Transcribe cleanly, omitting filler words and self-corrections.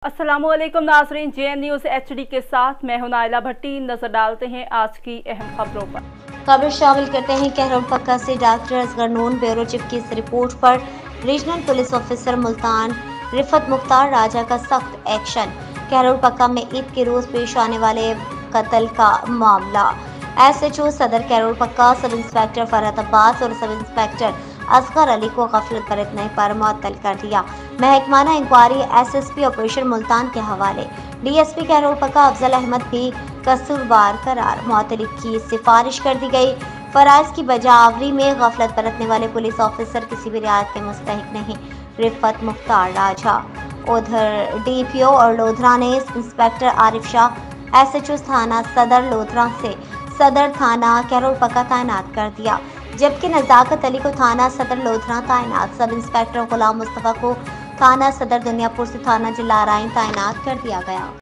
अस्सलामुअलैकुम नाज़रीन, JN news HD के साथ मैं हूं नाइला भट्टी। नजर डालते हैं आज की अहम खबरों पर। खबर शामिल करते हैं कहरोल पक्का से doctor Asghar Noon bureau chief की इस रिपोर्ट पर regional police officer Multan Riffat Mukhtar Raja का सख्त एक्शन। कहरोल पक्का में ईद के रोज पेश आने वाले कत्ल का मामला। SHO सदर कहरोल पक्का सब इंस्पेक्टर फरहत अब्बास और सब इंस्पेक्टर असगर अली को गफलत बरतने पर मुअत्तल कर दिया। महकमाना इंक्वायरी SSP ऑपरेशन मुल्तान के हवाले। DSP कहरोल पक्का अफजल अहमद भी कसूरवार करार, मुअत्तली की सिफारिश कर दी गई। फराइज की बजावरी में गफलत बरतने वाले पुलिस ऑफिसर किसी भी रियायत के मुस्तहिक नहीं। रिफत मुख्तार राजा। उधर DPO और लोधरा ने इंस्पेक्टर आरिफ शाह SHO थाना सदर लोधरा से सदर थाना कहरोल पक्का तैनात कर दिया, जबकि नज़ाकत अली को थाना सदर लोधरा तैनात, सब इंस्पेक्टर गुलाम मुस्तफ़ा को थाना सदर दुनियापुर से थाना जिलाराइन तैनात कर दिया गया।